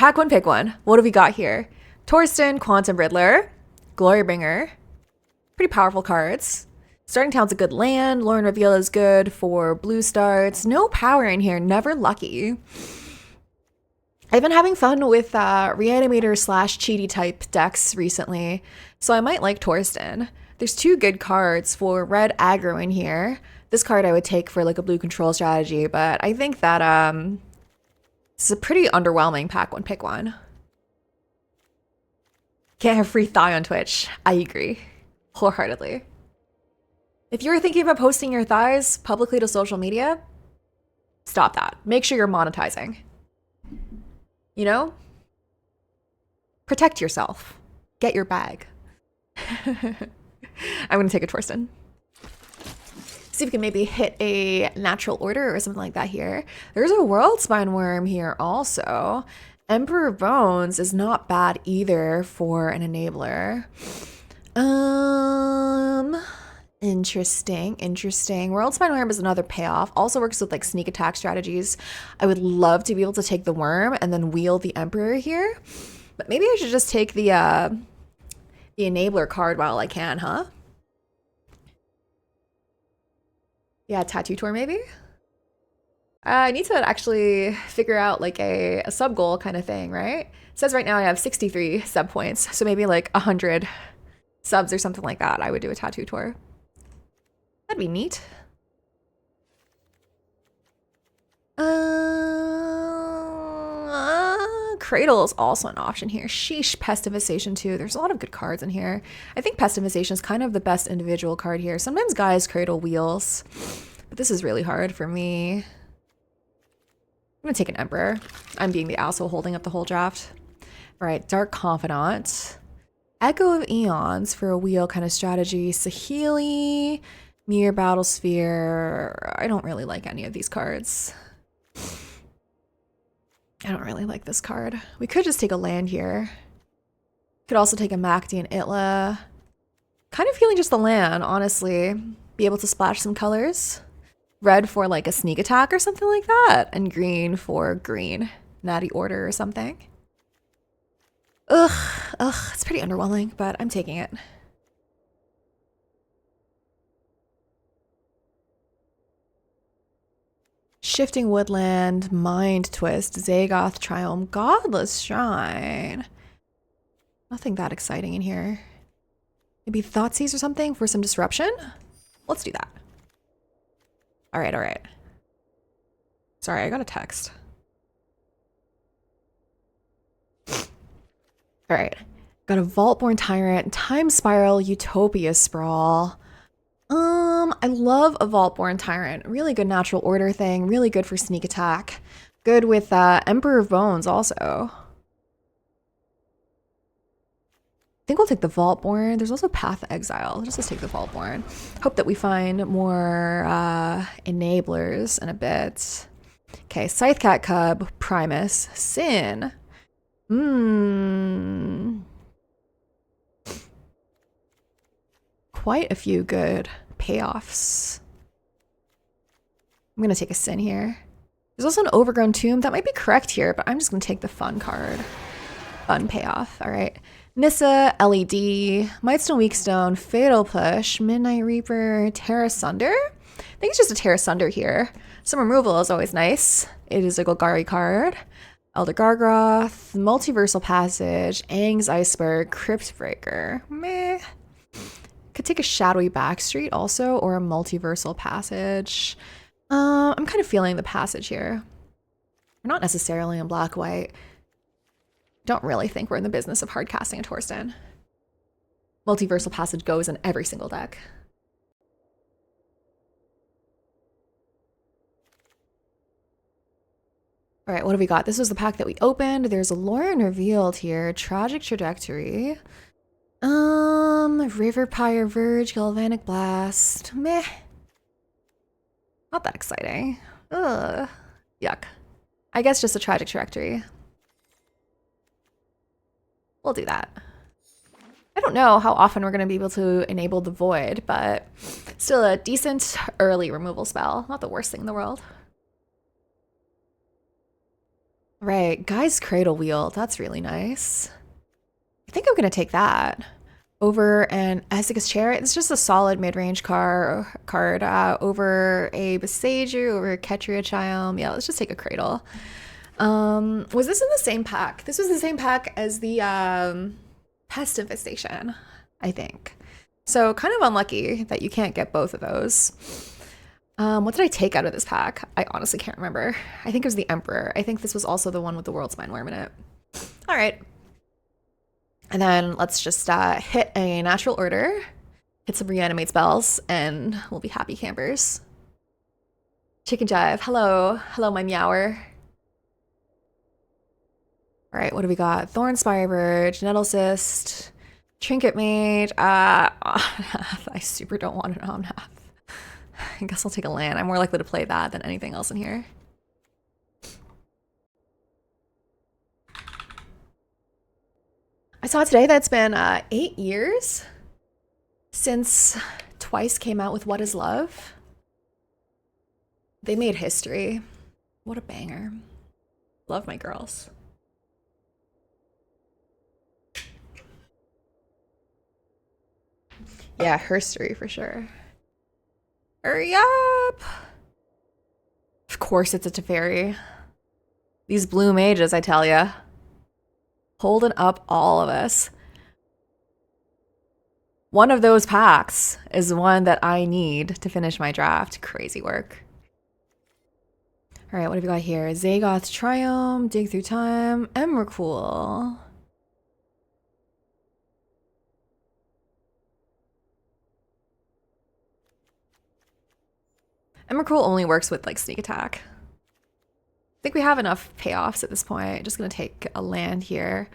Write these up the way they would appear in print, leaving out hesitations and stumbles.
Pack one, pick one. What have we got here? Torsten, Quantum Riddler, Glorybringer. Pretty powerful cards. Starting Town's a good land. Lauren Reveal is good for blue starts. No power in here. Never lucky. I've been having fun with Reanimator / Cheaty type decks recently, so I might like Torsten. There's two good cards for red aggro in here. This card I would take for like a blue control strategy, but I think that this is a pretty underwhelming pack one, pick one. Can't have free thigh on Twitch. I agree. Wholeheartedly. If you're thinking about posting your thighs publicly to social media, stop that. Make sure you're monetizing. You know? Protect yourself. Get your bag. I'm gonna take a Torsten. See if we can maybe hit a natural order or something like that here. There's a World Spine Worm here also. Emperor of Bones is not bad either for an enabler. Interesting. World Spine Worm is another payoff. Also works with like sneak attack strategies. I would love to be able to take the worm and then wheel the Emperor here. But maybe I should just take the enabler card while I can, huh? Yeah, Tattoo Tour maybe? I need to actually figure out like a sub goal kind of thing, right? It says right now I have 63 sub points, so maybe like 100 subs or something like that. I would do a Tattoo Tour. That'd be neat. Cradle is also an option here. Sheesh, Pestimization too. There's a lot of good cards in here. I think Pestimization is kind of the best individual card here. Sometimes guys Cradle wheels, but this is really hard for me. I'm gonna take an Emperor. I'm being the asshole holding up the whole draft. All right, Dark Confidant. Echo of Eons for a wheel kind of strategy. Saheeli, Mirror Battlesphere. I don't really like any of these cards. I don't really like this card. We could just take a land here. Could also take a Makti and Itla. Kind of feeling just the land, honestly. Be able to splash some colors. Red for like a sneak attack or something like that. And green for green. Natty Order or something. It's pretty underwhelming, but I'm taking it. Shifting Woodland, Mind Twist, Zagoth Triome, Godless Shrine. Nothing that exciting in here. Maybe Thoughtseize or something for some disruption? Let's do that. All right. Sorry, I got a text. All right, got a Vaultborn Tyrant, Time Spiral, Utopia Sprawl. I love a Vaultborn Tyrant. Really good natural order thing. Really good for sneak attack. Good with Emperor of Bones also. I think we'll take the Vaultborn. There's also Path of Exile. Let's take the Vaultborn. Hope that we find more enablers in a bit. Okay, Scythecat Cub, Primus, Sin. Quite a few good payoffs. I'm gonna take a Sin here. There's also an Overgrown Tomb. That might be correct here, but I'm just gonna take the fun card. Fun payoff. All right. Nissa, LED, Mightstone Weakstone, Fatal Push, Midnight Reaper, Terra Sunder. I think it's just a Terra Sunder here. Some removal is always nice. It is a Golgari card. Elder Gargroth, Multiversal Passage, Aang's Iceberg, Cryptbreaker. Meh. Could take a Shadowy Backstreet also, or a Multiversal Passage. I'm kind of feeling the passage here. We're not necessarily in black-white. Don't really think we're in the business of hard casting a Torsten. Multiversal Passage goes in every single deck. All right, what have we got? This was the pack that we opened. There's a Lauren revealed here. Tragic Trajectory. River Pyre Verge, Galvanic Blast. Meh. Not that exciting. Ugh. Yuck. I guess just a Tragic Trajectory. We'll do that. I don't know how often we're going to be able to enable the Void, but still a decent early removal spell. Not the worst thing in the world. Right, Guy's Cradle Wheel. That's really nice. I think I'm gonna take that over an Esika's Chair. It's just a solid mid-range card over a Besaju, over a Ketria Chiome. Yeah, let's just take a Cradle. Was this in the same pack? This was the same pack as the Pest Infestation, I think. So kind of unlucky that you can't get both of those. What did I take out of this pack? I honestly can't remember. I think it was the Emperor. I think this was also the one with the World Spine Worm in it. All right. And then let's just hit a natural order, hit some reanimate spells, and we'll be happy campers. Chicken Jive, hello. Hello, my meower. All right, what do we got? Thornspire Verge, Nettle Cyst, Trinket Mage. I super don't want an Omnath. I guess I'll take a land. I'm more likely to play that than anything else in here. I saw today that it's been 8 years since Twice came out with What Is Love. They made history. What a banger. Love my girls. Yeah, herstory for sure. Hurry up! Of course it's a Teferi. These blue mages, I tell ya. Holding up all of us. One of those packs is one that I need to finish my draft. Crazy work. All right, what have we got here? Zagoth Triumph, Dig Through Time, Emrakul. Emrakul only works with like sneak attack. I think we have enough payoffs at this point. Just gonna take a land here.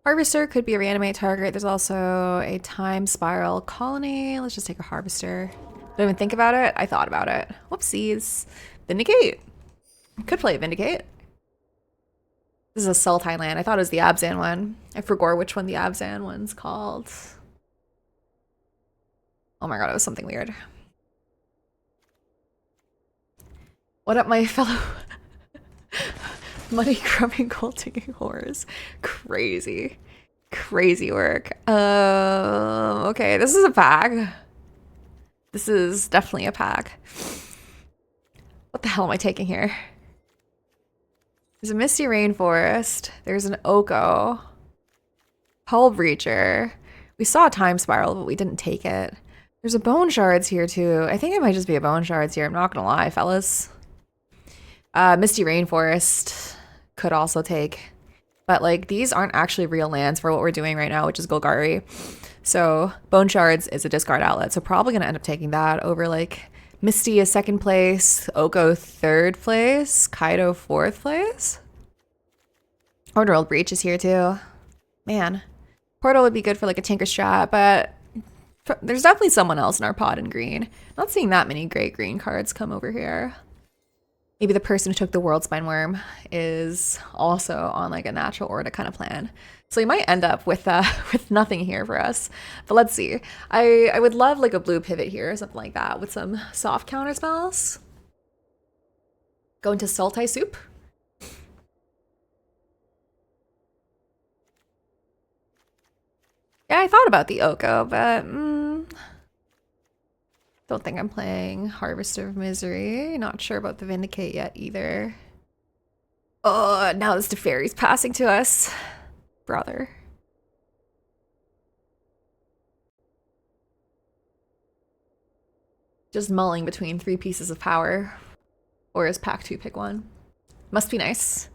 Harvester could be a reanimate target. There's also a Time Spiral Colony. Let's just take a Harvester. Don't even think about it. I thought about it. Whoopsies. Vindicate. Could play Vindicate. This is a Sultai land. I thought it was the Abzan one. I forgot which one the Abzan one's called. Oh my god, it was something weird. What up, my fellow money grubbing gold digging whores? Crazy. Crazy work. Okay, this is a pack. This is definitely a pack. What the hell am I taking here? There's a Misty Rainforest. There's an Oko. Hull Breacher. We saw a Time Spiral, but we didn't take it. There's a Bone Shards here too. I think it might just be a Bone Shards here. I'm not gonna lie, fellas. Misty Rainforest could also take. But like these aren't actually real lands for what we're doing right now, which is Golgari. So Bone Shards is a discard outlet. So probably gonna end up taking that over like Misty is 2nd place, Oko 3rd place, Kaido 4th place. Underworld Breach is here too. Man, Portal would be good for like a Tinker strat, but there's definitely someone else in our pod in green. Not seeing that many great green cards come over here. Maybe the person who took the World Spine Worm is also on like a natural order kind of plan. So you might end up with nothing here for us. But let's see. I would love like a blue pivot here or something like that with some soft counter spells. Go into Sultai Soup. Yeah, I thought about the Oko, but don't think I'm playing Harvester of Misery. Not sure about the Vindicate yet either. Oh, now this Teferi's passing to us. Brother. Just mulling between 3 pieces of power. Or is pack 2 pick one? Must be nice.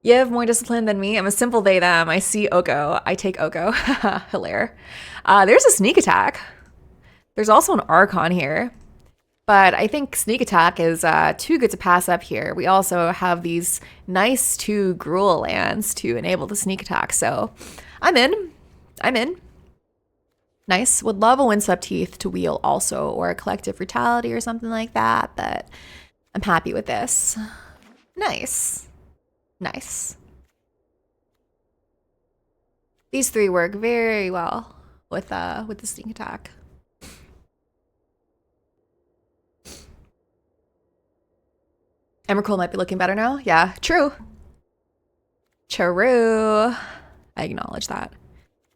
You have more discipline than me. I'm a simple they them. I see Oko. I take Oko. Hilaire. There's a sneak attack. There's also an Archon here, but I think Sneak Attack is too good to pass up here. We also have these nice 2 Gruul lands to enable the Sneak Attack, so I'm in. I'm in. Nice. Would love a Windswept Teeth to wheel also, or a Collective Brutality or something like that, but I'm happy with this. Nice. Nice. These 3 work very well with the Sneak Attack. Emrakul might be looking better now. Yeah, true. True. I acknowledge that.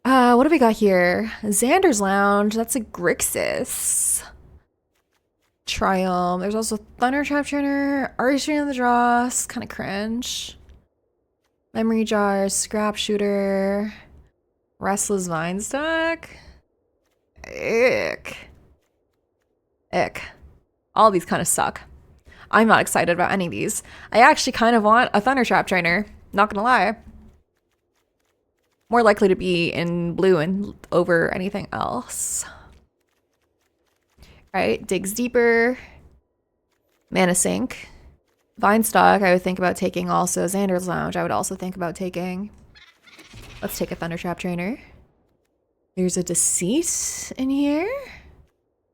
What do we got here? Xander's Lounge. That's a Grixis. Triumph. There's also Thunder Trap Trainer, Artistry of the Dross. Kind of cringe. Memory Jars, Scrap Shooter, Restless Vinestock. Ick. Ick. All these kind of suck. I'm not excited about any of these. I actually kind of want a Thunder Trap Trainer. Not gonna lie. More likely to be in blue and over anything else. Right, Digs Deeper. Mana Sink. Vinestock, I would think about taking also. Xander's Lounge, I would also think about taking. Let's take a Thunder Trap Trainer. There's a Deceit in here.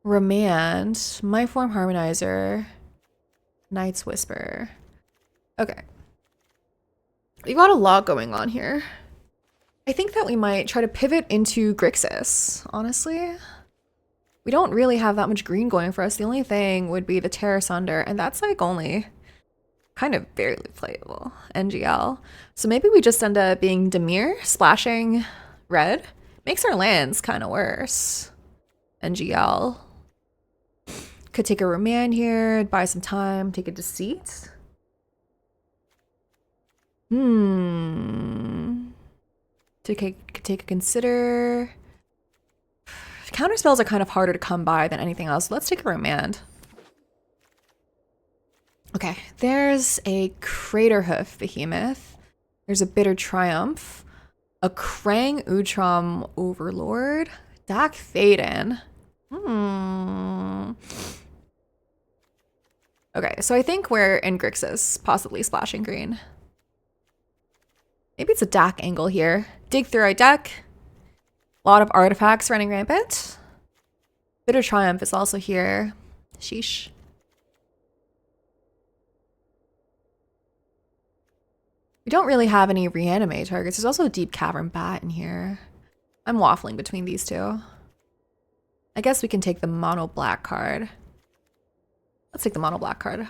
Remand. My Form Harmonizer. Night's Whisper. Okay. We've got a lot going on here. I think that we might try to pivot into Grixis, honestly. We don't really have that much green going for us. The only thing would be the Terra Sunder, and that's like only kind of barely playable. NGL. So maybe we just end up being Dimir, splashing red. Makes our lands kind of worse. NGL. Could take a Remand here, buy some time, take a Deceit. Could take a Consider. Counter spells are kind of harder to come by than anything else. Let's take a Remand. Okay, there's a Craterhoof Behemoth. There's a Bitter Triumph. A Krang Utrom Overlord. Dak Faden. Okay, so I think we're in Grixis, possibly splashing green. Maybe it's a Dak angle here. Dig through our deck. A lot of artifacts running rampant. Bitter Triumph is also here. Sheesh. We don't really have any reanimate targets. There's also a Deep Cavern Bat in here. I'm waffling between these two. I guess we can take the mono black card. Let's take the mono black card.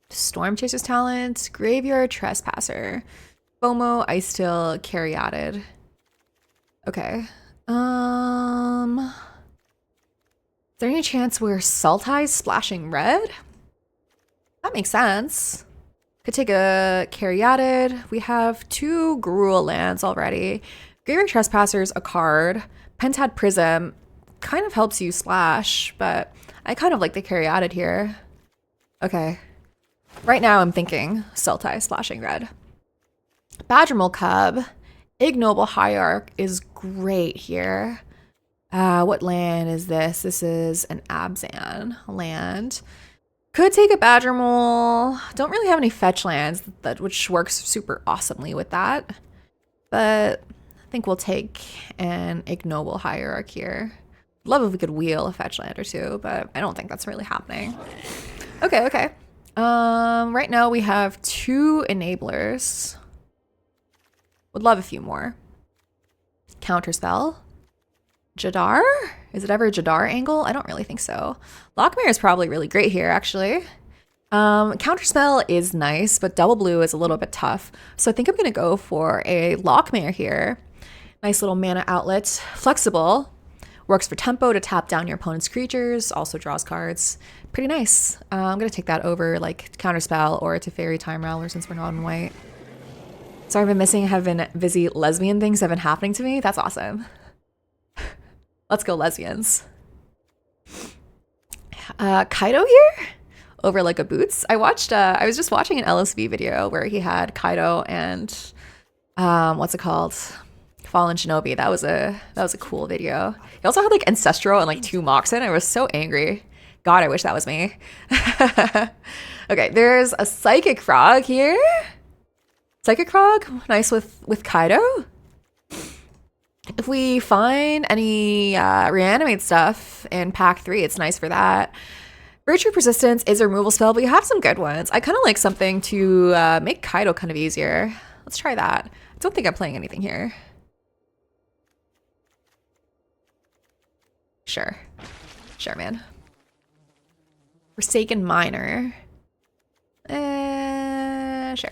Storm Chaser's Talent, Graveyard Trespasser, FOMO, Ice Tail, Caryatid. Okay. Is there any chance we're Sultai splashing red? That makes sense. Could take a Caryatid. We have 2 Gruul lands already. Graveyard Trespasser's a card. Pentad Prism kind of helps you splash, but I kind of like the Caryatid here. Okay. Right now I'm thinking Sultai splashing red. Badgermole Cub. Ignoble Hierarch is great here. What land is this? This is an Abzan land. Could take a Badgermole. Don't really have any fetch lands, which works super awesomely with that. But I think we'll take an Ignoble Hierarch here. Love if we could wheel a fetch land or two, but I don't think that's really happening. Okay. Right now we have 2 enablers. Would love a few more. Counterspell. Jadar? Is it ever a Jadar angle? I don't really think so. Lockmare is probably really great here, actually. Counterspell is nice, but double blue is a little bit tough. So I think I'm going to go for a Lockmare here. Nice little mana outlet. Flexible. Works for tempo to tap down your opponent's creatures. Also draws cards. Pretty nice. I'm going to take that over like Counterspell or to Fairy Time Rattler since we're not in white. Sorry, I've been missing. Have been busy. Lesbian things have been happening to me. That's awesome. Let's go lesbians. Kaido here? Over like a boots? I was just watching an LSV video where he had Kaido and what's it called? Fallen Shinobi. That was a cool video. He also had like Ancestral and like 2 Moxen. I was so angry. God, I wish that was me. Okay, there's a Psychic Frog here. Psychic Frog, nice with Kaido. If we find any reanimate stuff in pack 3, it's nice for that. Virtue Persistence is a removal spell, but you have some good ones. I kind of like something to make Kaido kind of easier. Let's try that. I don't think I'm playing anything here. Sure, man. Forsaken Miner. Sure.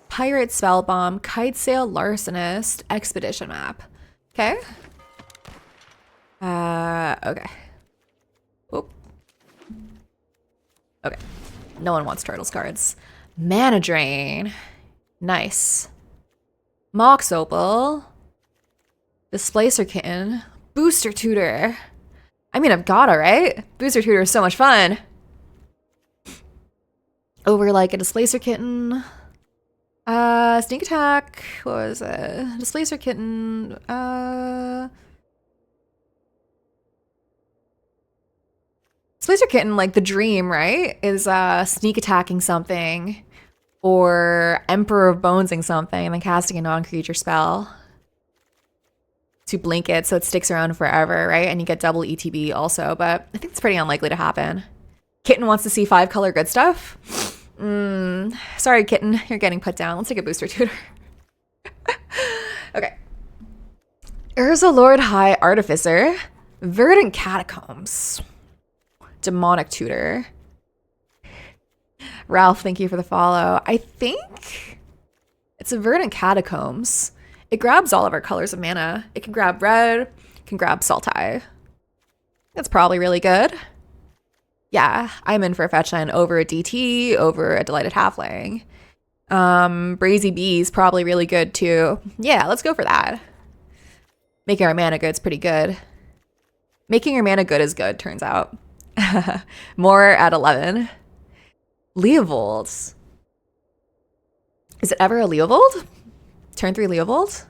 Pirate Spellbomb, Kite Sail Larcenist, Expedition Map. Okay. Okay. Oop. Okay. No one wants Turtles cards. Mana Drain. Nice. Mox Opal. Displacer Kitten. Booster Tutor. I mean, I've gotta, right? Booster Tutor is so much fun. Over like a Displacer Kitten. Sneak Attack. What was it? Displacer Kitten. Displacer Kitten, like the dream, right? Is sneak attacking something. Or Emperor of Bonesing something and then casting a non-creature spell to blink it so it sticks around forever, right? And you get double ETB also, but I think it's pretty unlikely to happen. Kitten wants to see 5-color good stuff. Sorry, Kitten, you're getting put down. Let's take a booster tutor. Okay. Urza Lord High Artificer. Verdant Catacombs. Demonic Tutor. Ralph, thank you for the follow. I think it's a Verdant Catacombs. It grabs all of our colors of mana. It can grab red, it can grab Sultai. That's probably really good. Yeah, I'm in for a fetch line over a DT, over a Delighted Halfling. Brazy Bee's probably really good too. Yeah, let's go for that. Making our mana good's pretty good. Making your mana good is good, turns out. More at 11. Leovold. Is it ever a Leovold? Turn 3 Leovold.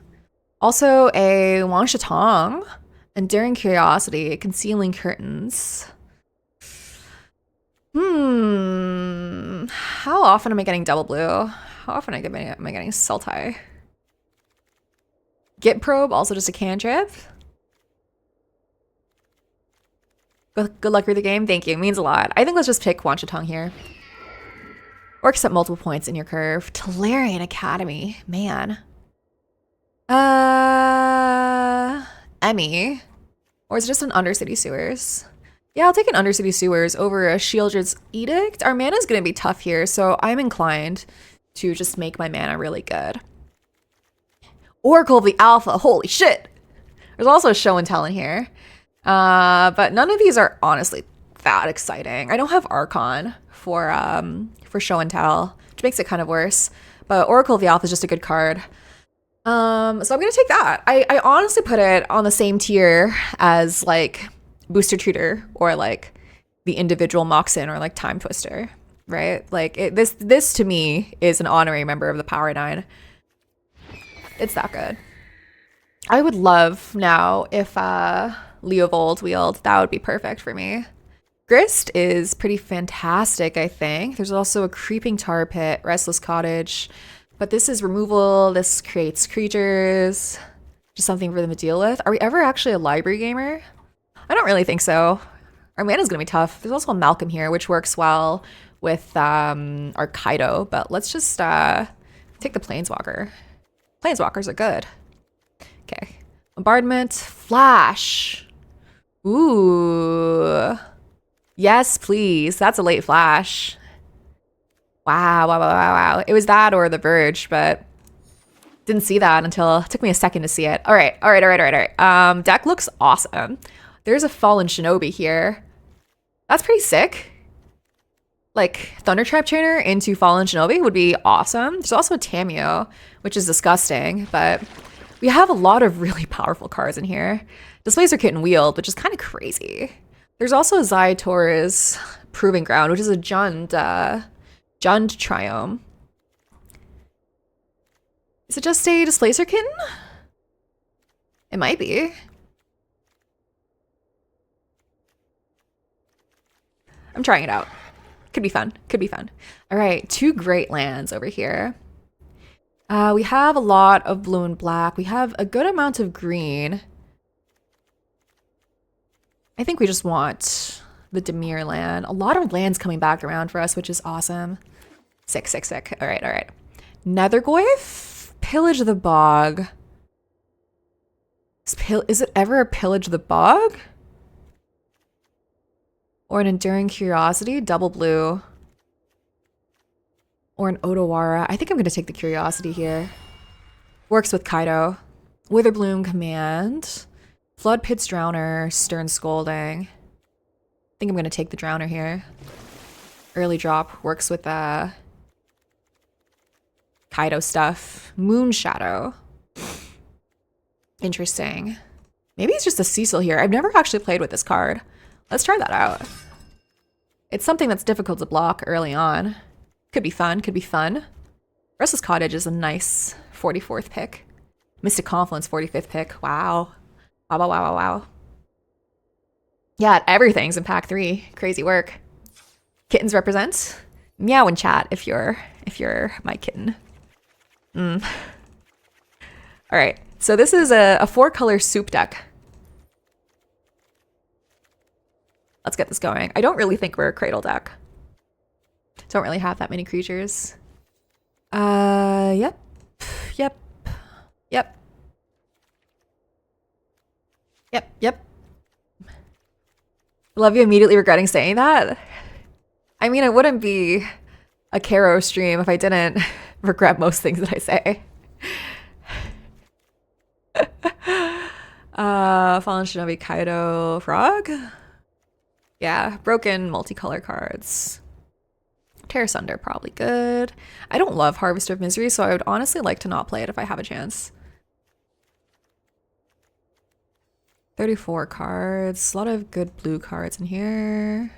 Also a Wanshatong. Enduring Curiosity. Concealing Curtains. How often am I getting double blue? How often am I getting Sultai? Git Probe, also just a cantrip. Good luck with the game. Thank you. It means a lot. I think let's just pick Wanshatong here. Or accept multiple points in your curve. Tolarian Academy. Man. Emmy. Or is it just an Undercity Sewers? Yeah, I'll take an Undercity Sewers over a Sheoldred's Edict. Our mana's gonna be tough here, so I'm inclined to just make my mana really good. Oracle of the Alpha. Holy shit! There's also a Show and Tell in here. But none of these are honestly that exciting. I don't have Archon for Show and Tell, which makes it kind of worse. But Oracle of the Alpha is just a good card. So I'm gonna take that. I honestly put it on the same tier as like Booster Tutor or like the individual Moxen or like Time Twister, right? Like this to me is an honorary member of the Power 9. It's that good. I would love now if Leovold wheeled. That would be perfect for me. Grist is pretty fantastic, I think. There's also a Creeping Tar Pit, Restless Cottage. But this is removal. This creates creatures. Just something for them to deal with. Are we ever actually a library gamer? I don't really think so. Our mana's gonna be tough. There's also a Malcolm here, which works well with our Kaido. But let's just take the Planeswalker. Planeswalkers are good. Okay. Bombardment. Flash. Ooh. Yes, please. That's a late flash. Wow. It was that or The Verge, but didn't see that until it took me a second to see it. All right. Deck looks awesome. There's a Fallen Shinobi here. That's pretty sick. Like, Thundertrap Trainer into Fallen Shinobi would be awesome. There's also a Tameo, which is disgusting, but we have a lot of really powerful cards in here. Displacer Kitten Wield, which is kind of crazy. There's also Zaitor's Proving Ground, which is a Jund Triome. Is it just a Displacer Kitten? It might be. I'm trying it out. Could be fun. All right, 2 great lands over here. We have a lot of blue and black. We have a good amount of green. I think we just want the Dimir land. A lot of lands coming back around for us, which is awesome. Sick. All right. Nethergoyf? Pillage the Bog. Is it ever a Pillage the Bog? Or an Enduring Curiosity? Double blue. Or an Odawara. I think I'm going to take the Curiosity here. Works with Kaido. Witherbloom Command. Flood Pit's Drowner. Stern Scolding. I think I'm going to take the Drowner here. Early drop. Works with Kaido stuff. Moon Shadow. Interesting. Maybe it's just a Cecil here. I've never actually played with this card. Let's try that out. It's something that's difficult to block early on. Could be fun, could be fun. Restless Cottage is a nice 44th pick. Mystic Confluence, 45th pick. Wow. Wow, wow, wow, wow, wow. Yeah, everything's in pack 3. Crazy work. Kittens represent. Meow in chat if you're my kitten. All right, so this is a 4-color soup deck. Let's get this going. I don't really think we're a Cradle deck. Don't really have that many creatures. Yep. Yep. Yep. Yep, yep. Love you immediately regretting saying that. I mean, it wouldn't be a Caro stream if I didn't regret most things that I say. Fallen Shinobi Kaido Frog. Yeah, broken multicolor cards. Tear Sunder, probably good. I don't love Harvester of Misery, so I would honestly like to not play it if I have a chance. 34 cards. A lot of good blue cards in here.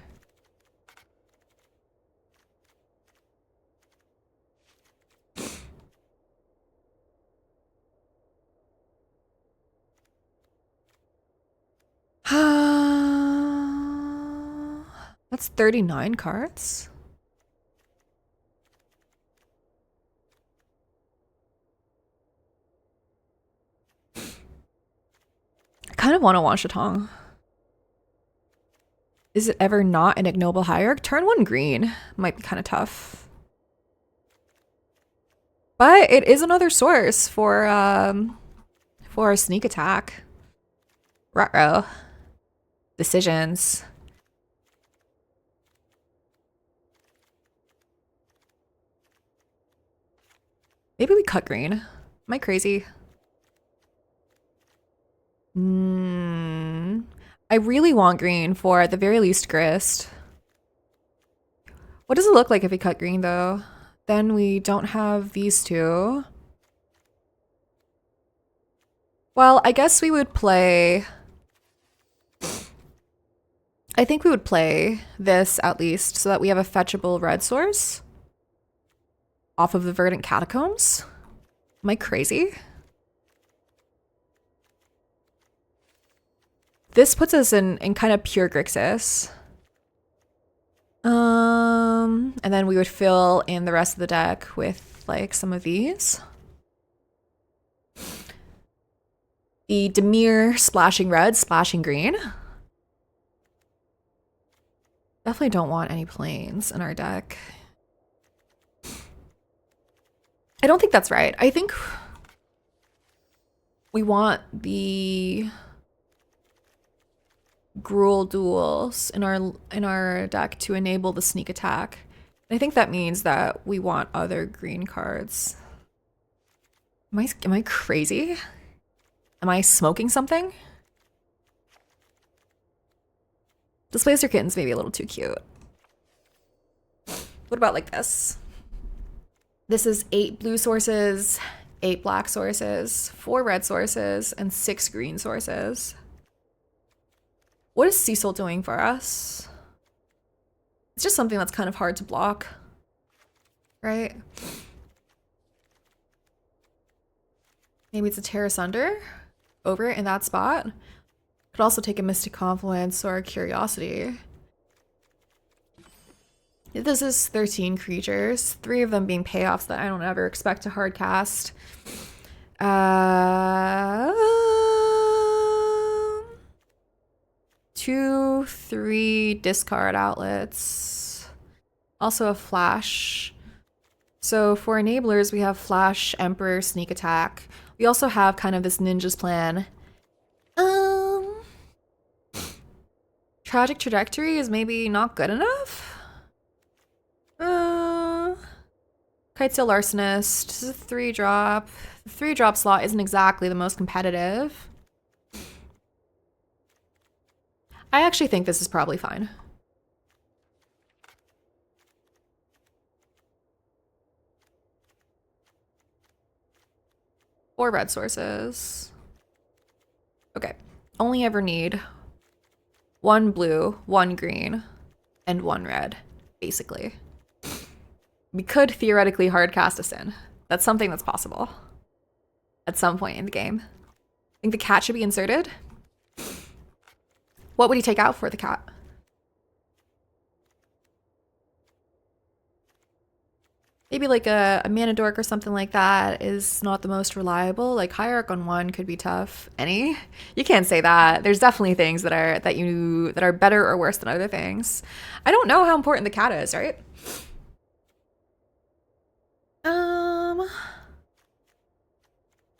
That's 39 cards. I kind of want to watch a Tong. Is it ever not an ignoble hierarch? Turn 1 green might be kind of tough. But it is another source for a sneak attack. Ruh-roh. Decisions. Maybe we cut green. Am I crazy? I really want green for at the very least Grist. What does it look like if we cut green though? Then we don't have these two. Well, I guess we would play... I think we would play this at least so that we have a fetchable red source off of the Verdant Catacombs. Am I crazy? This puts us in kind of pure Grixis. And then we would fill in the rest of the deck with like some of these. The Dimir splashing red, splashing green. Definitely don't want any planes in our deck. I don't think that's right. I think we want the Gruul duels in our deck to enable the sneak attack. And I think that means that we want other green cards. Am I crazy? Am I smoking something? Displacer Kittens maybe a little too cute. What about like this? This is 8 blue sources, 8 black sources, 4 red sources, and 6 green sources. What is Cecil doing for us? It's just something that's kind of hard to block, right? Maybe it's a Tear Asunder over it in that spot. Could also take a Mystic Confluence or a Curiosity. This is 13 creatures, 3 of them being payoffs that I don't ever expect to hard cast. 2, 3 discard outlets. Also a flash. So for enablers, we have Flash, Emperor, Sneak Attack. We also have kind of this Ninja's Plan. Tragic Trajectory is maybe not good enough? Kitesail Larcenist. This is a 3-drop. The 3-drop slot isn't exactly the most competitive. I actually think this is probably fine. Four red sources. Okay. Only ever need 1 blue, 1 green, and 1 red, basically. We could theoretically hardcast a Sin. That's something that's possible at some point in the game. I think the cat should be inserted. What would he take out for the cat? Maybe like a mana dork or something like that is not the most reliable. Like Hierarch on 1 could be tough. Any? You can't say that. There's definitely things that are better or worse than other things. I don't know how important the cat is, right?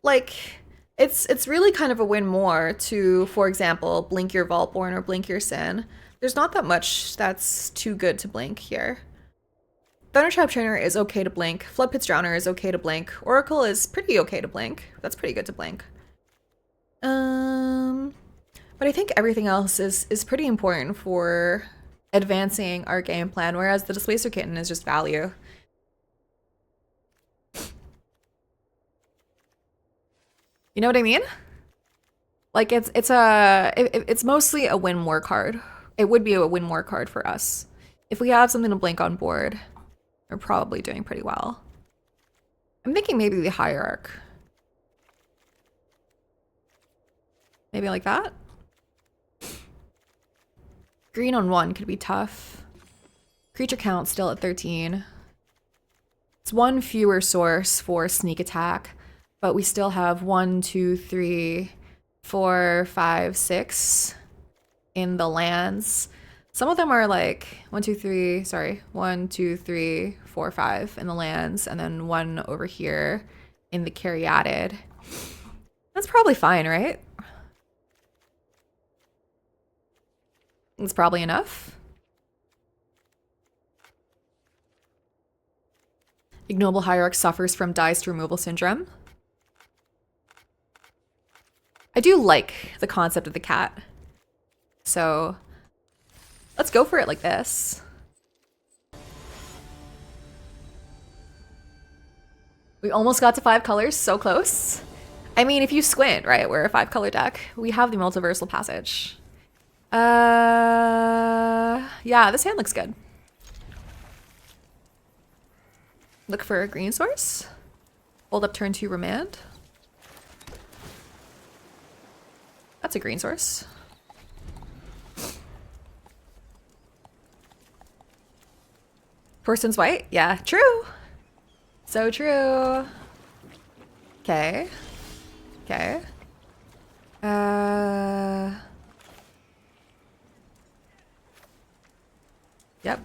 Like it's really kind of a win more to, for example, blink your Vaultborn or blink your Sin. There's not that much that's too good to blink here. Thundertrap Trainer is okay to blink. Floodpits Drowner is okay to blink. Oracle is pretty okay to blink. That's pretty good to blink. But I think everything else is pretty important for advancing our game plan, whereas the Displacer Kitten is just value. You know what I mean? Like it's mostly a win more card. It would be a win more card for us. If we have something to blink on board, we're probably doing pretty well. I'm thinking maybe the Hierarch. Maybe like that? Green on 1 could be tough. Creature count still at 13. It's 1 fewer source for sneak attack, but we still have 1, 2, 3, 4, 5, 6 in the lands. Some of them are like 1, 2, 3, 4, 5 in the lands, and then 1 over here in the Caryatid. That's probably fine, right? It's probably enough. Ignoble Hierarch suffers from Dice Removal Syndrome. I do like the concept of the cat. So let's go for it like this. We almost got to 5 colors, so close. I mean, if you squint, right, we're a 5-color deck. We have the Multiversal Passage. Yeah, this hand looks good. Look for a green source. Hold up turn 2 Remand. That's a green source. Person's white? Yeah, true. So true. Okay. Okay. Yep.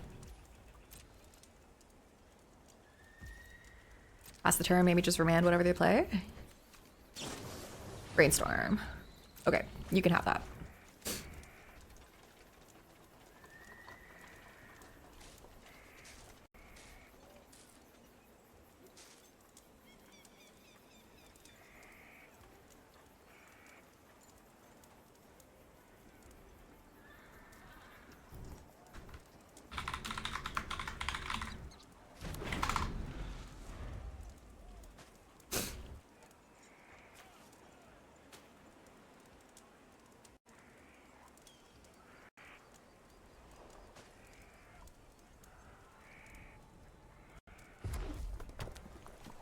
Pass the turn, maybe just remand whatever they play. Brainstorm. Okay, you can have that.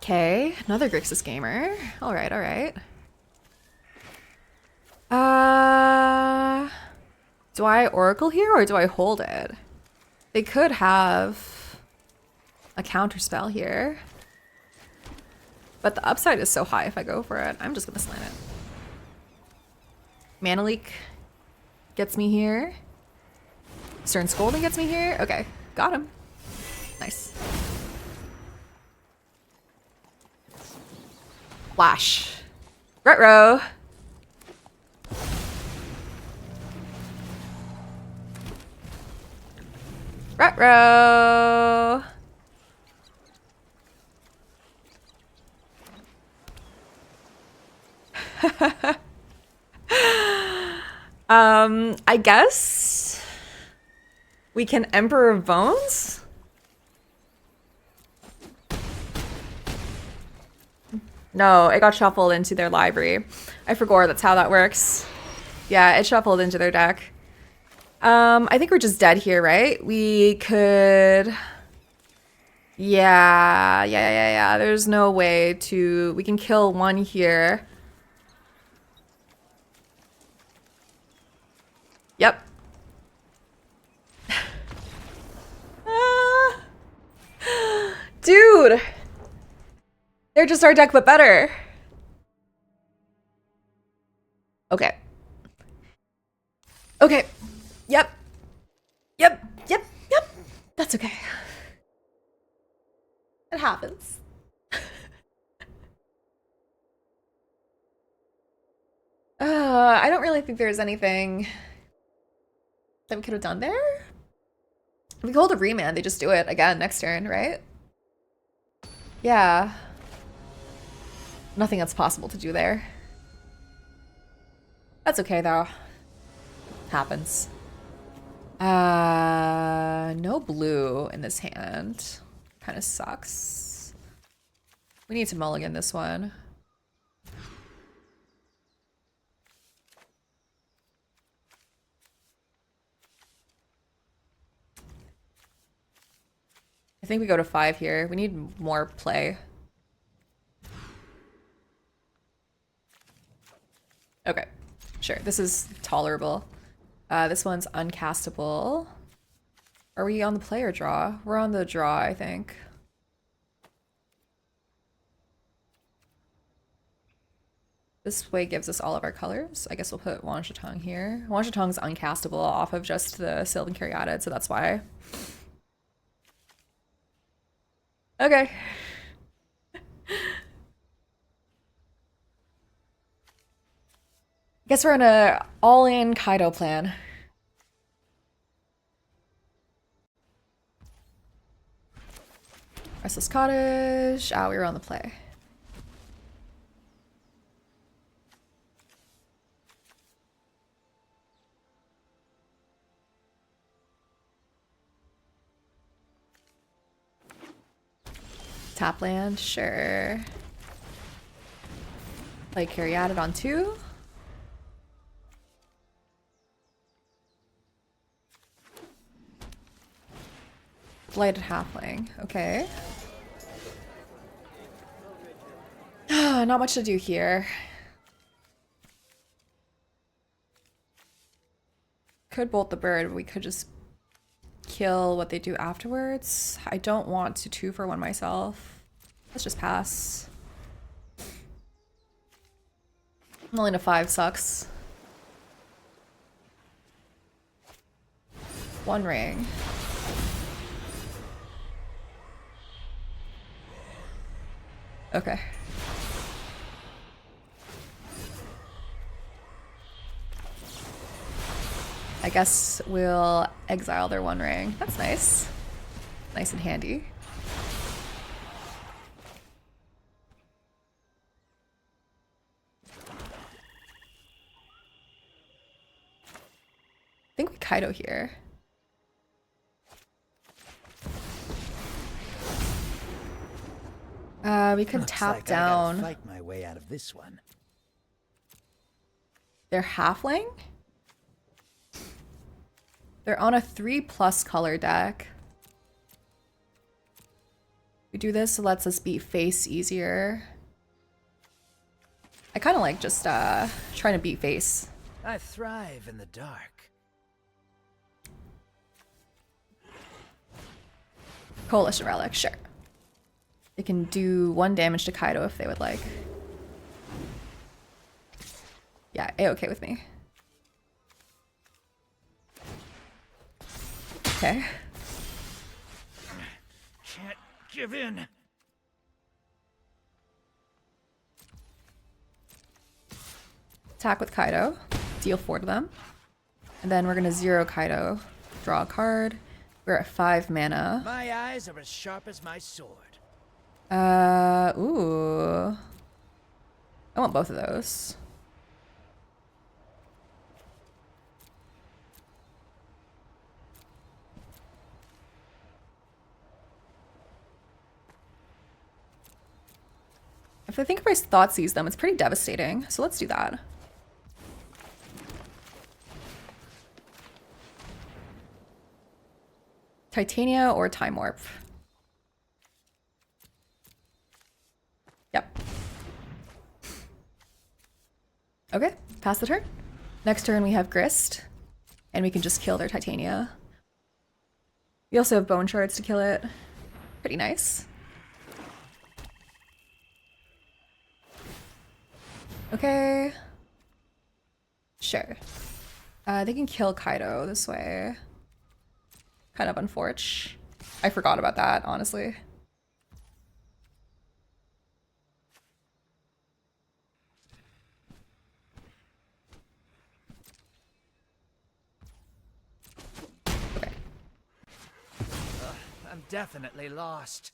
Okay, another Grixis gamer. All right, all right. Do I Oracle here or do I hold it? They could have a counter spell here. But the upside is so high if I go for it. I'm just gonna slam it. Mana Leak gets me here. Stern Scolding gets me here. Okay, got him. Nice. Flash. Retro. Retro. I guess we can Emperor of Bones? No, it got shuffled into their library. I forgot that's how that works. Yeah, it shuffled into their deck. I think we're just dead here, right? We could... Yeah. There's no way to... We can kill one here. Yep. Dude! They're just our deck, but better. Okay. Okay. Yep. That's okay. It happens. I don't really think there's anything that we could have done there. If we hold a remand, they just do it again next turn, right? Yeah. Nothing that's possible to do there. That's okay though. Happens. No blue in this hand. Kind of sucks. We need to mulligan this one. I think we go to 5 here. We need more play. Okay, sure. This is tolerable. This one's uncastable. Are we on the play or draw? We're on the draw, I think. This way gives us all of our colors. I guess we'll put Wanshatong here. Wanshatong's uncastable off of just the Sylvan Caryatid, so that's why. Okay. Guess we're in a all-in Kaido plan. Restless Cottage. Ah, we were on the play. Tap land, sure. Play Caryatid on 2. Blighted Halfling, okay. Not much to do here. Could bolt the bird, but we could just kill what they do afterwards. I don't want to 2-for-1 myself. Let's just pass. Only to 5 sucks. 1 ring. Okay. I guess we'll exile their 1 ring. That's nice. Nice and handy. I think we Kaido here. We could tap down. Fight my way out of this one. They're halfling? They're on a 3+ color deck. We do this, it lets us beat face easier. I kind of like just trying to beat face. I thrive in the dark. Coalition Relic, sure. They can do 1 damage to Kaido if they would like. Yeah, A-okay with me. Okay. Can't give in. Attack with Kaido. Deal 4 to them. And then we're gonna 0 Kaido. Draw a card. We're at 5 mana. My eyes are as sharp as my sword. Ooh. I want both of those. If I think if I Thoughtseize them, it's pretty devastating. So let's do that. Titania or Time Warp? Yep. Okay, pass the turn. Next turn we have Grist, and we can just kill their Titania. We also have Bone Shards to kill it. Pretty nice. Okay. Sure. They can kill Kaido this way. Kind of unfortunate. I forgot about that, honestly. Okay. I'm definitely lost.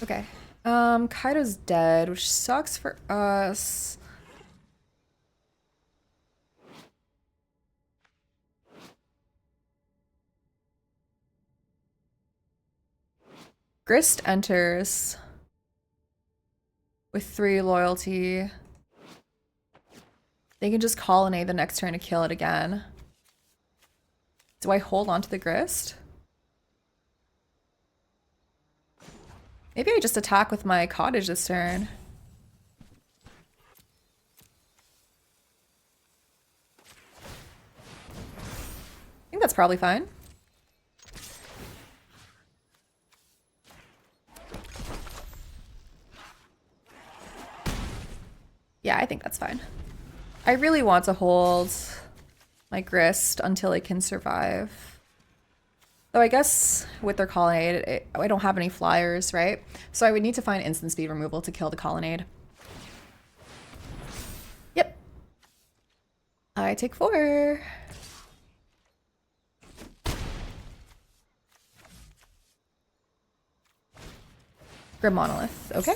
Okay. Kaido's dead, which sucks for us. Grist enters with 3 loyalty. They can just colonnade the next turn to kill it again. Do I hold on to the Grist? Maybe I just attack with my cottage this turn. I think that's probably fine. Yeah, I think that's fine. I really want to hold my Grist until it can survive. Though I guess with their colonnade, I don't have any flyers, right? So I would need to find instant speed removal to kill the colonnade. Yep. I take 4. Grim Monolith, okay.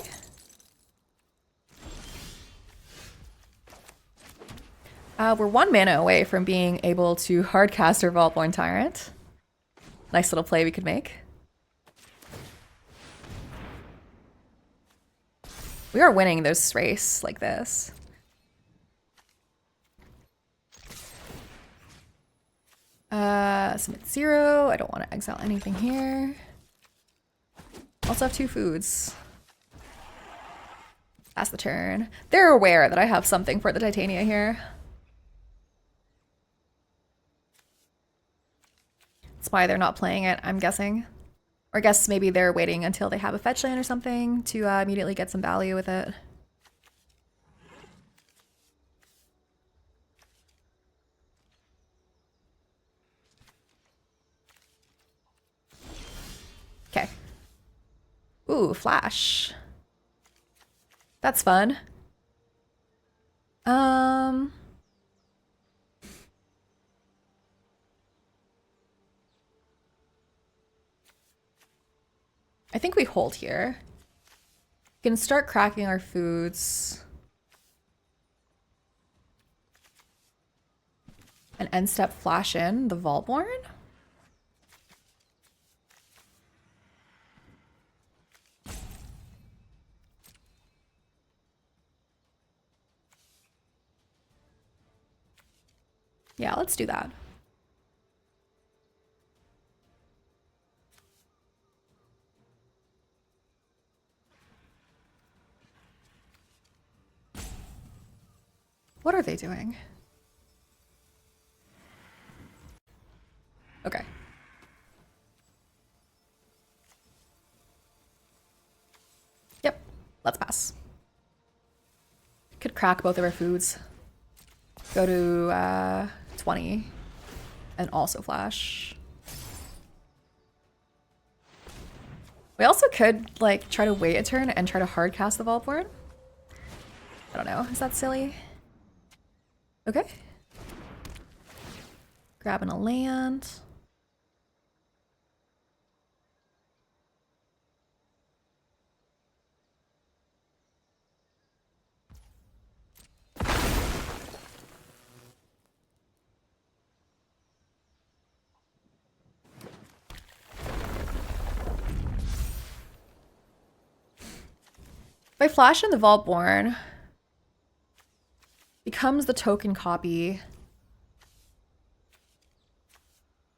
We're 1 mana away from being able to hardcast our Vaultborn Tyrant. Nice little play we could make. We are winning this race like this. Submit 0. I don't want to exile anything here. Also have 2 foods. Pass the turn. They're aware that I have something for the Titania here. That's why they're not playing it, I'm guessing. Or I guess maybe they're waiting until they have a fetch land or something to immediately get some value with it. Okay. Ooh, flash. That's fun. I think we hold here. We can start cracking our foods. And end step flash in the Vaultborn. Yeah, let's do that. What are they doing? Okay. Yep, let's pass. Could crack both of our foods. Go to 20 and also flash. We also could like try to wait a turn and try to hard cast the Vaultborn. I don't know, is that silly? Okay. Grabbing a land. I flash in the Vaultborn, becomes the token copy,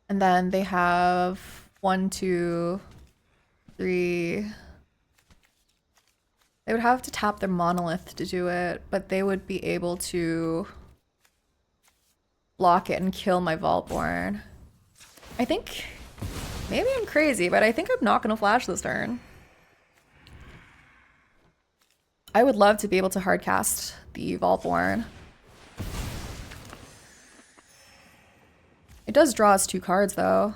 and then they have 1, 2, 3. They would have to tap their monolith to do it, but they would be able to block it and kill my Vaultborn. I think, maybe I'm crazy, but I think I'm not gonna flash this turn. I would love to be able to hardcast the Vaultborn. It does draw us 2 cards though.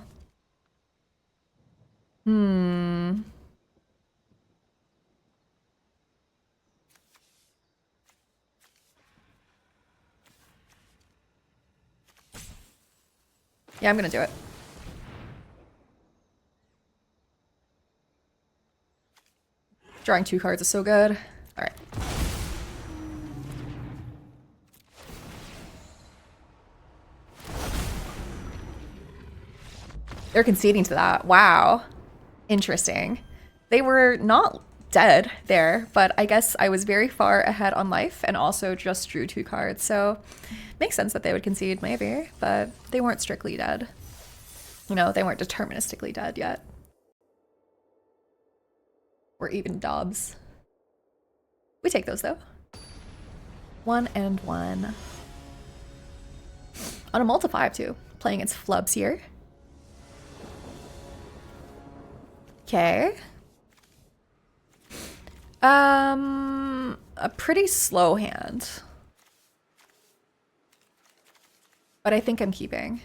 Yeah, I'm gonna do it. Drawing 2 cards is so good. All right. They're conceding to that. Wow. Interesting. They were not dead there, but I guess I was very far ahead on life and also just drew 2 cards, so makes sense that they would concede maybe, but they weren't strictly dead. You know, they weren't deterministically dead yet. Or even Dobbs. We take those though. 1 and 1. On a multi-5 too. Playing against flubs here. Okay. A pretty slow hand. But I think I'm keeping.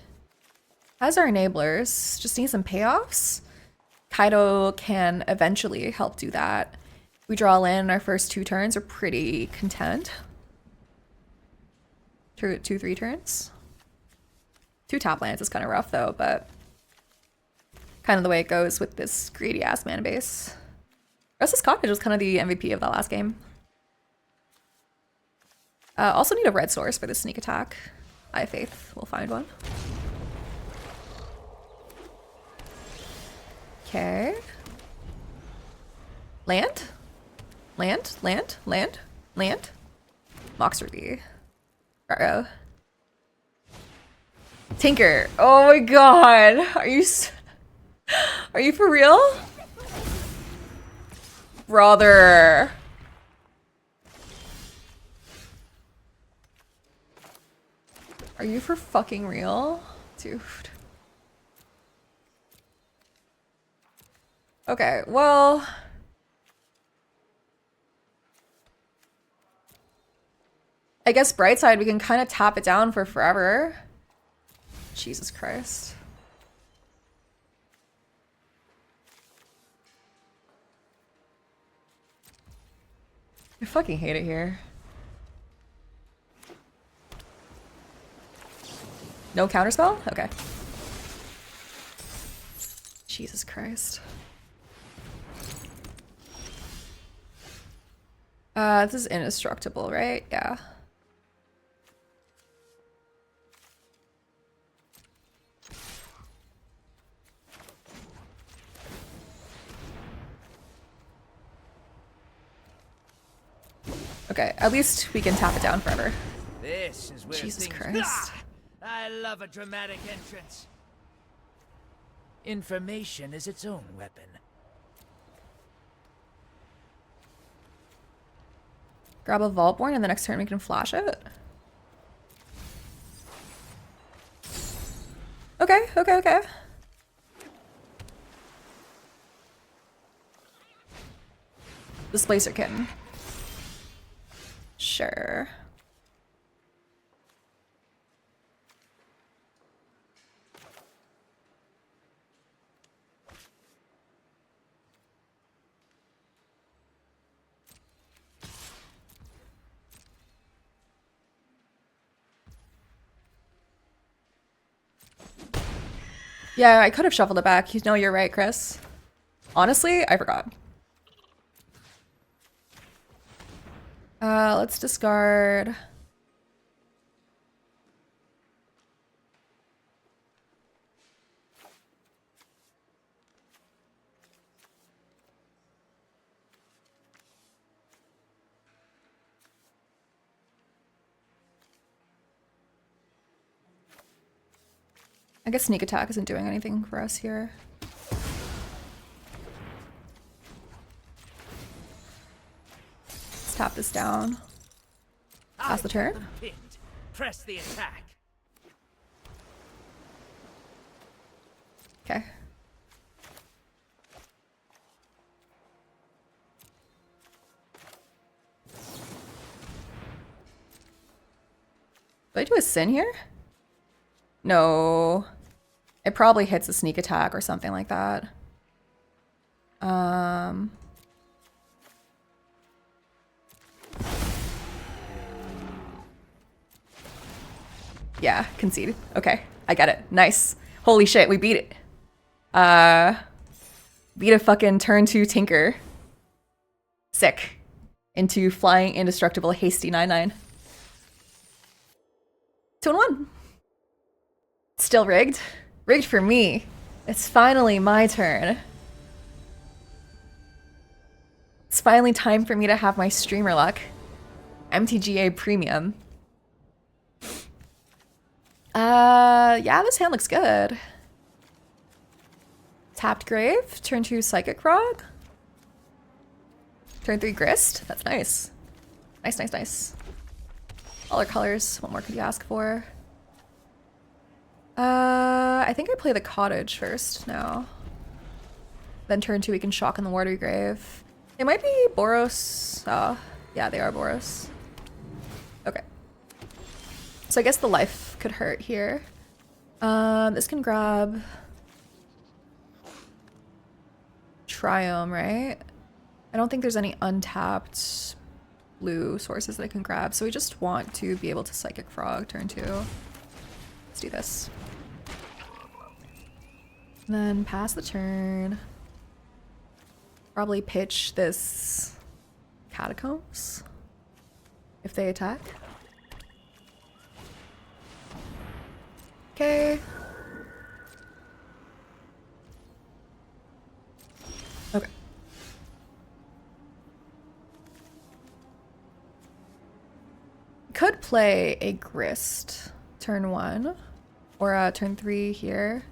As our enablers, just need some payoffs. Kaido can eventually help do that. We draw in our first 2 turns, we're pretty content. 2, 3 turns. 2 top lands is kind of rough though, but kind of the way it goes with this greedy ass mana base. Restless Cottage was kind of the MVP of that last game. Also need a red source for this sneak attack. I have faith we'll find one. Okay. Land? Land? Land? Land? Land? Moxer V. Uh-oh. Tinker. Oh my god. Are you for real? Brother. Are you for fucking real? Dude. Okay, well... I guess bright side, we can kind of tap it down for forever. Jesus Christ. I fucking hate it here. No counterspell? Okay. Jesus Christ. This is indestructible, right? Yeah. Okay, at least we can tap it down forever. This is where Jesus things... Christ. I love a dramatic entrance. Information is its own weapon. Grab a Vaultborn and the next turn we can flash it. Okay, okay, okay. Displacer Kitten. Sure. Yeah, I could have shuffled it back. You know, you're right, Chris. Honestly, I forgot. Let's discard. I guess sneak attack isn't doing anything for us here. Let's tap this down. Pass the turn. Pinned. Press the attack. Okay. Did I do a sin here? No. It probably hits a sneak attack or something like that. Yeah, concede. Okay, I get it. Nice. Holy shit, we beat it. Beat a fucking turn 2 Tinker. Sick. Into flying indestructible hasty 9/9. 2-1. Still rigged? Rigged for me. It's finally my turn. It's finally time for me to have my streamer luck. MTGA premium. Yeah, this hand looks good. Tapped Grave, turn 2 Psychic Frog. Turn 3 Grist, that's nice. Nice, nice, nice. All our colors, what more could you ask for? I think I play the Cottage first now. Then turn 2 we can Shock in the Watery Grave. They might be Boros. Oh, yeah, they are Boros. Okay. So I guess the life could hurt here. This can grab Triome, right? I don't think there's any untapped blue sources that I can grab, so we just want to be able to Psychic Frog turn 2. Let's do this. And then pass the turn. Probably pitch this Catacombs if they attack. Okay. Okay. Could play a Grist turn 1 or turn 3 here.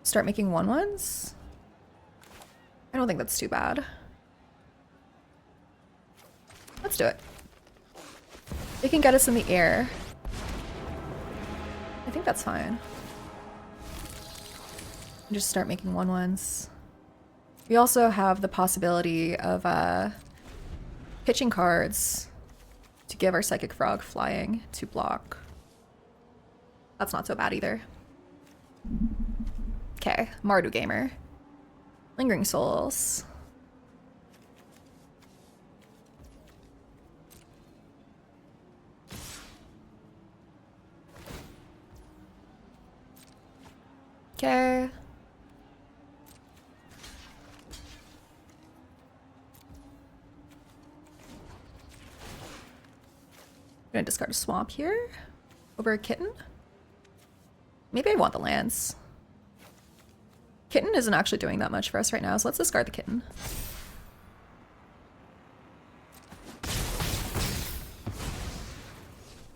Start making 1/1s. I don't think that's too bad. Let's do it. It can get us in the air. I think that's fine. And just start making 1/1s. We also have the possibility of pitching cards to give our Psychic Frog flying to block. That's not so bad either. Okay, Mardu Gamer. Lingering Souls. Okay. I'm gonna discard a swamp here over a kitten. Maybe I want the lands. Kitten isn't actually doing that much for us right now, so let's discard the kitten.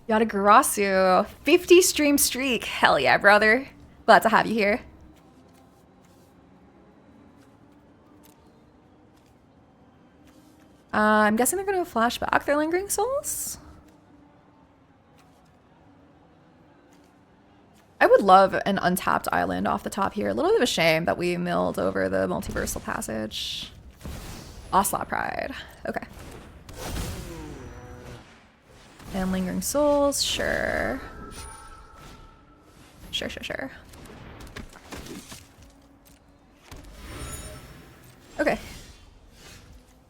Yatagarasu, 50 stream streak. Hell yeah, brother. Glad to have you here. I'm guessing they're gonna flash back their Lingering Souls. I would love an untapped island off the top here. A little bit of a shame that we milled over the Multiversal Passage. Ocelot Pride. Okay. And Lingering Souls, sure. Sure, sure, sure. Okay.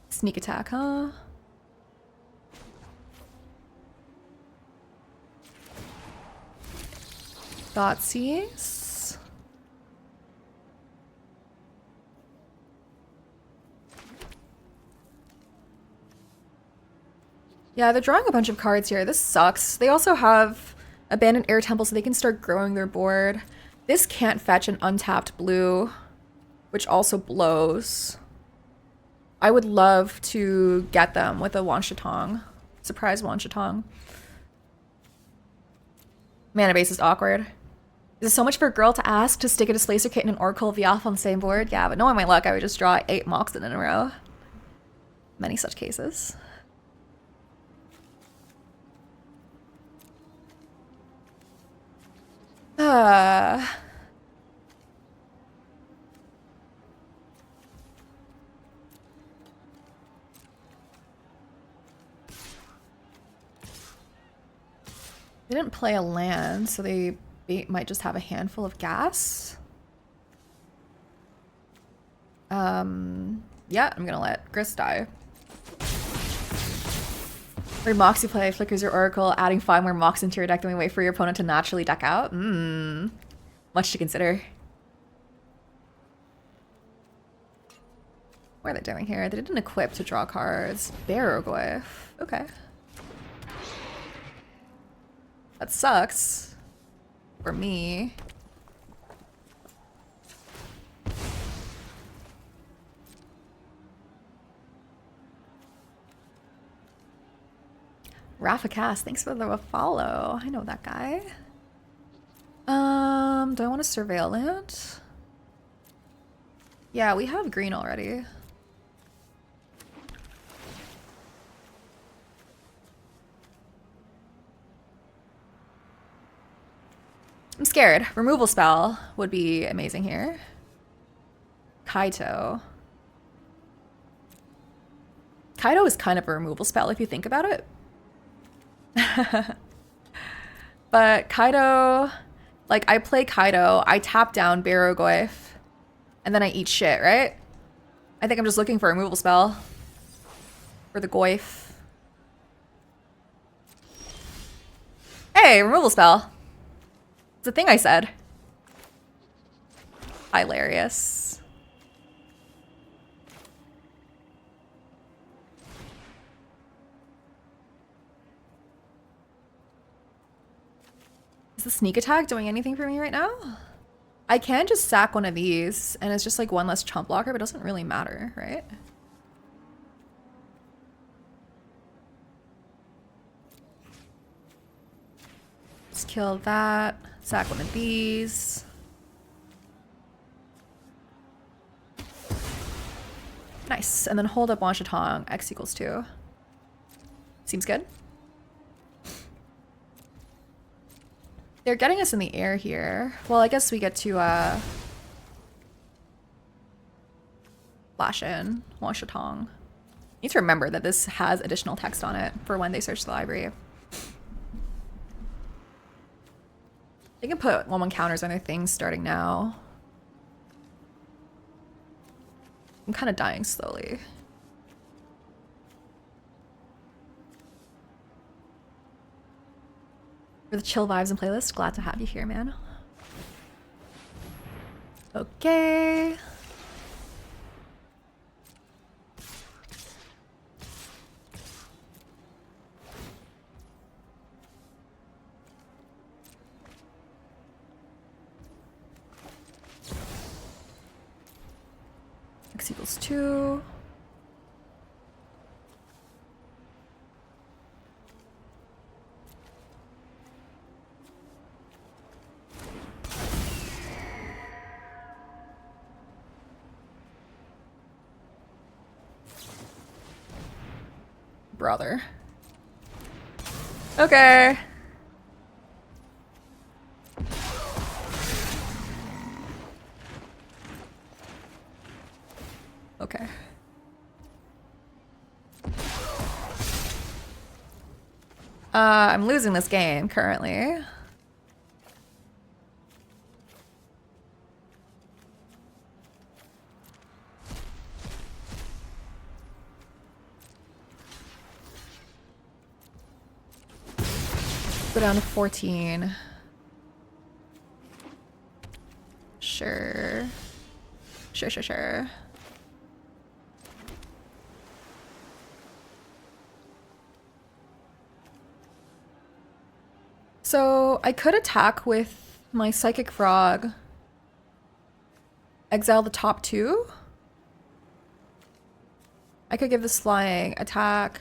Sneak attack, huh? Thoughtseize. Yeah, they're drawing a bunch of cards here. This sucks. They also have Abandoned Air Temple, so they can start growing their board. This can't fetch an untapped blue, which also blows. I would love to get them with a Wanshatong. Surprise Wanshatong. Mana base is awkward. Is it so much for a girl to ask to stick a Displacer Kit and an Oracle of Yath on the same board? Yeah, but knowing my luck, I would just draw 8 Moxen in a row. Many such cases. They didn't play a land, so they might just have a handful of gas. Yeah, I'm gonna let Gris die. Every Mox you play flickers your Oracle, adding 5 more Mox into your deck, then we wait for your opponent to naturally deck out. Much to consider. What are they doing here? They didn't equip to draw cards. Barrowglyph. Okay. That sucks. For me. Rafa Cass, thanks for the follow. I know that guy. Do I want to surveil land? Yeah, we have green already. I'm scared. Removal spell would be amazing here. Kaito. Kaito is kind of a removal spell if you think about it. But Kaito, like I play Kaito, I tap down Barrowglyph, and then I eat shit, right? I think I'm just looking for a removal spell for the Goyf. Hey, removal spell. It's a thing I said. Hilarious. Is the sneak attack doing anything for me right now? I can just sack one of these, and it's just like one less chump blocker, but it doesn't really matter, right? Let's kill that. Sack one of these. Nice. And then hold up Wanshatong. X equals 2. Seems good. They're getting us in the air here. Well, I guess we get to flash in Wanshatong. Need to remember that this has additional text on it for when they search the library. They can put 1/1 counters on their things starting now. I'm kind of dying slowly. For the chill vibes and playlist, glad to have you here, man. Okay. X equals 2. Brother. Okay. Okay. I'm losing this game currently. Go down to 14. Sure. Sure. So I could attack with my Psychic Frog. Exile the top 2. I could give this flying attack.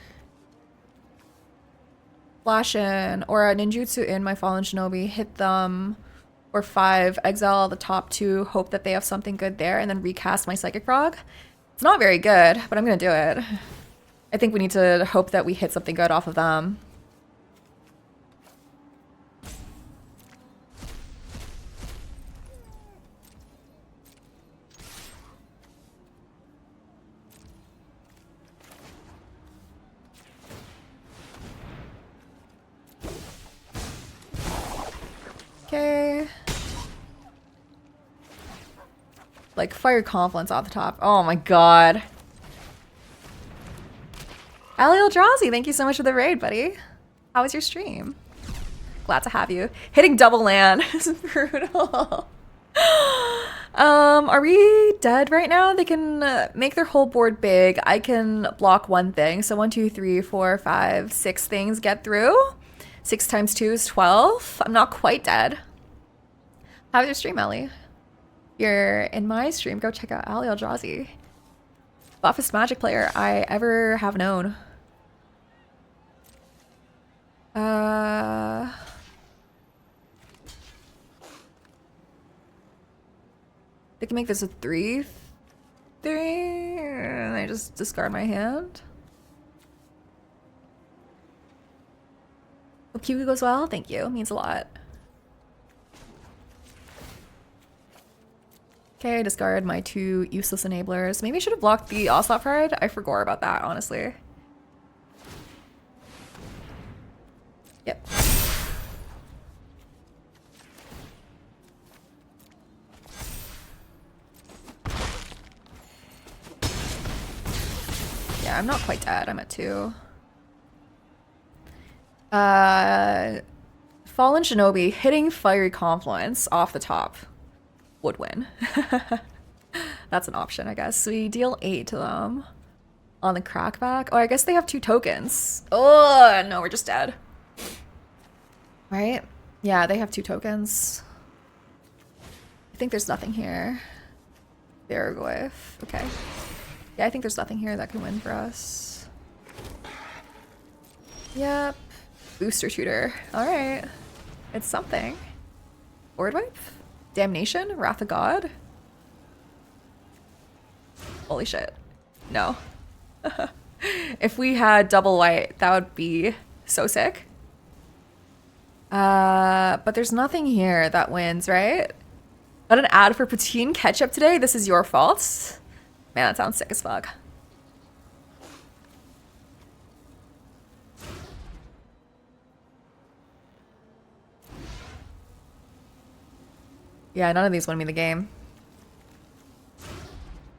Flash in, or a ninjutsu in my fallen shinobi, hit them, or 5, exile the top 2, hope that they have something good there, and then recast my psychic frog. It's not very good, but I'm gonna do it. I think we need to hope that we hit something good off of them. Okay. Like fire confluence off the top. Oh my god. Ali Eldrazi, thank you so much for the raid, buddy. How was your stream? Glad to have you. Hitting double land is brutal. Are we dead right now? They can make their whole board big. I can block one thing. So 1, 2, 3, 4, 5, 6 things get through. 6 times 2 is 12. I'm not quite dead. How was your stream, Ellie? If you're in my stream, go check out Ali Eldrazi. Buffest Magic player I ever have known. They can make this a 3, and I just discard my hand. Hope Kiwi goes well. Thank you. It means a lot. Okay, discard my 2 useless enablers. Maybe I should have blocked the Ocelot Pride. I forgot about that, honestly. Yep. Yeah, I'm not quite dead. I'm at 2. Fallen Shinobi hitting Fiery Confluence off the top would win. That's an option, I guess. We deal 8 to them on the crackback. Oh, I guess they have 2 tokens. Oh, no, we're just dead. Right? Yeah, they have 2 tokens. I think there's nothing here. Baraglyph. Okay. Yeah, I think there's nothing here that can win for us. Yep. Booster Tutor. Alright. It's something. Board wipe? Damnation? Wrath of God? Holy shit. No. If we had double white, that would be so sick. But there's nothing here that wins, right? Got an ad for poutine ketchup today? This is your fault? Man, that sounds sick as fuck. Yeah, none of these win me the game.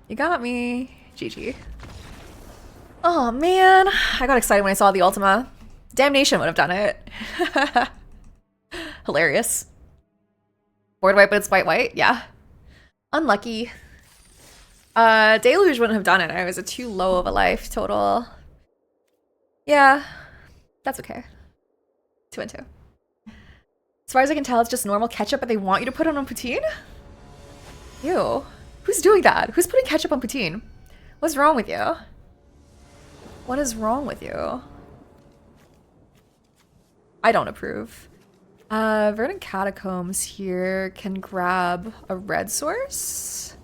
You got me. GG. Oh, man. I got excited when I saw the Ultima. Damnation would have done it. Hilarious. Board wipe, but it's white. Yeah. Unlucky. Deluge wouldn't have done it. I was at too low of a life total. Yeah. That's okay. 2 and 2. As far as I can tell, it's just normal ketchup, but they want you to put it on poutine? Ew. Who's doing that? Who's putting ketchup on poutine? What's wrong with you? What is wrong with you? I don't approve. Verdant Catacombs here can grab a red source.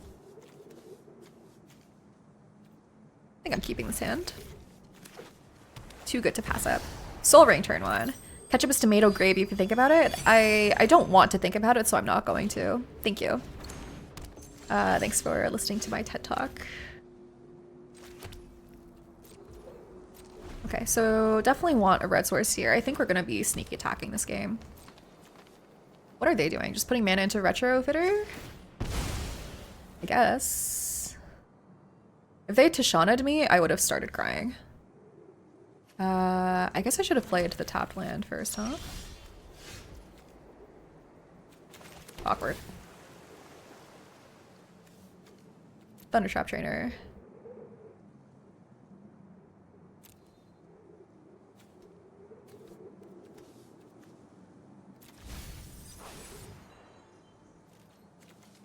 I think I'm keeping this hand. Too good to pass up. Soul Ring turn 1. Ketchup is tomato gravy if you think about it. I don't want to think about it, so I'm not going to. Thank you. Thanks for listening to my TED Talk. Okay, so definitely want a red source here. I think we're going to be sneaky attacking this game. What are they doing? Just putting mana into Retrofitter? I guess. If they Tishana'd me, I would have started crying. I guess I should have played the tapped land first, huh? Awkward. Thundertrap Trainer.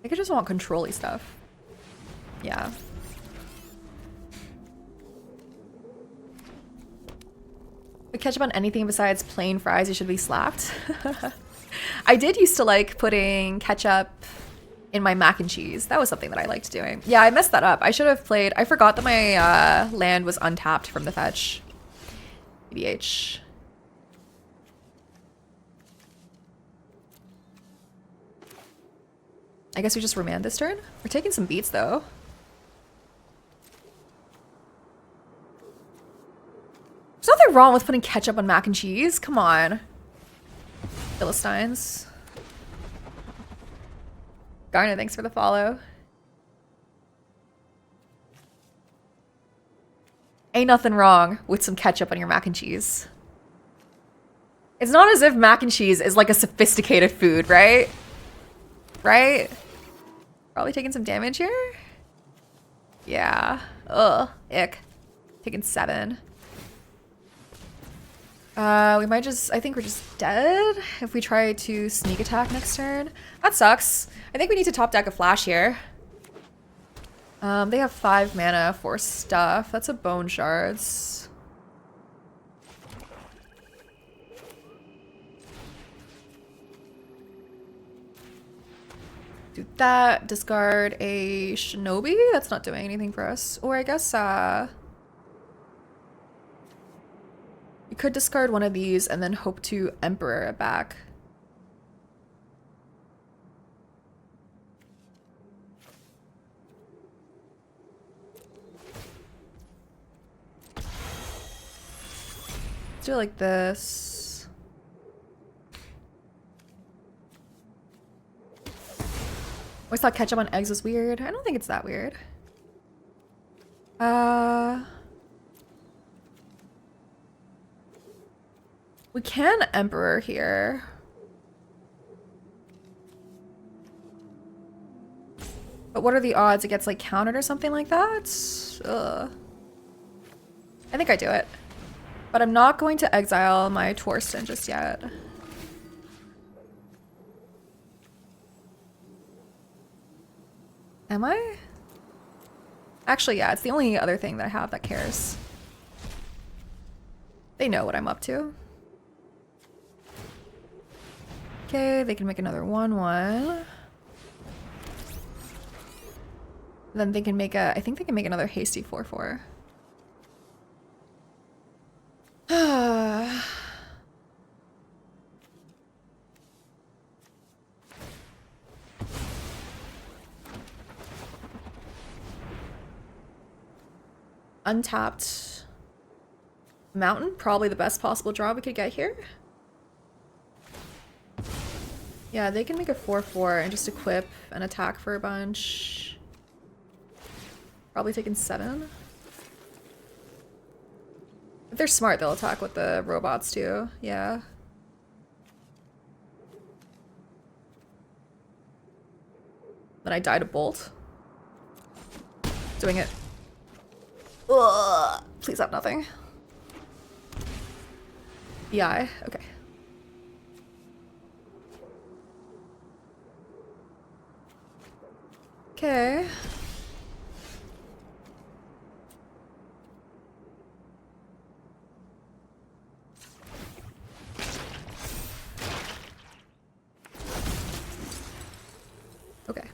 I could just want control-y stuff. Yeah. Put ketchup on anything besides plain fries, you should be slapped. I did used to like putting ketchup in my mac and cheese. That was something that I liked doing. Yeah, I messed that up. I should have played. I forgot that my land was untapped from the fetch. EDH. I guess we just remand this turn. We're taking some beats though. There's nothing wrong with putting ketchup on mac and cheese. Come on. Philistines. Garner, thanks for the follow. Ain't nothing wrong with some ketchup on your mac and cheese. It's not as if mac and cheese is like a sophisticated food, right? Right? Probably taking some damage here? Yeah. Ugh. Ick. Taking 7. We might just... I think we're just dead if we try to sneak attack next turn. That sucks. I think we need to top deck a flash here. They have 5 mana for stuff. That's a bone shards. Do that. Discard a shinobi. That's not doing anything for us. Or I guess, we could discard one of these and then hope to Emperor it back. Let's do it like this. Always thought ketchup on eggs was weird. I don't think it's that weird. We can Emperor here. But what are the odds it gets like countered or something like that? Ugh. I think I do it. But I'm not going to exile my Torsten just yet. Am I? Actually, yeah, it's the only other thing that I have that cares. They know what I'm up to. Okay, they can make another 1/1. Then they can make a... I think they can make another hasty 4/4. Untapped mountain, probably the best possible draw we could get here. Yeah, they can make a 4/4 and just equip and attack for a bunch. Probably taking 7. If they're smart, they'll attack with the robots too. Yeah. Then I die to bolt. Doing it. Ugh. Please have nothing. BI. Okay. Okay. Okay.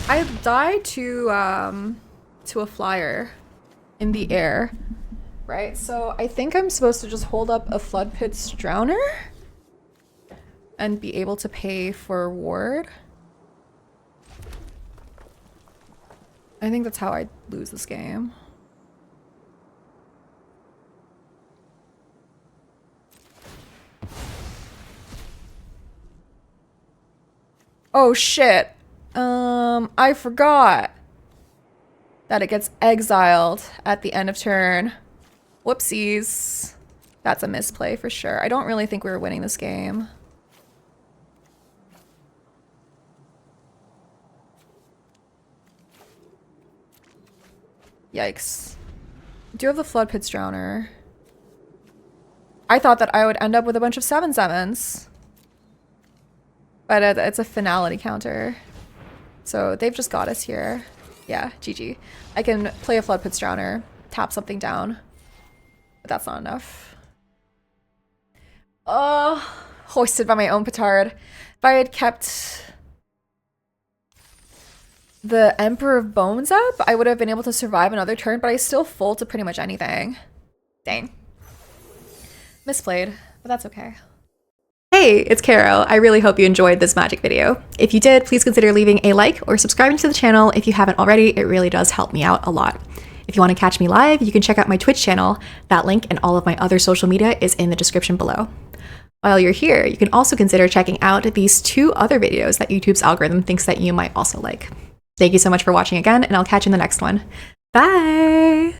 I died to a flyer in the air, right? So I think I'm supposed to just hold up a Flood Pit's Drowner and be able to pay for ward. I think that's how I lose this game. Oh shit. I forgot that it gets exiled at the end of turn. Whoopsies. That's a misplay for sure. I don't really think we were winning this game. Yikes. I do have the Flood Pits Drowner. I thought that I would end up with a bunch of 7/7s. But it's a finality counter. So they've just got us here. Yeah, GG. I can play a Flood Pits Drowner, tap something down. But that's not enough. Oh, hoisted by my own petard. If I had kept the Emperor of Bones up, I would have been able to survive another turn, but I still fold to pretty much anything. Dang. Misplayed, but that's okay. Hey, it's Caro. I really hope you enjoyed this Magic video. If you did, please consider leaving a like or subscribing to the channel if you haven't already. It really does help me out a lot. If you want to catch me live, you can check out my Twitch channel. That link and all of my other social media is in the description below. While you're here, you can also consider checking out these 2 other videos that YouTube's algorithm thinks that you might also like. Thank you so much for watching again, and I'll catch you in the next one. Bye!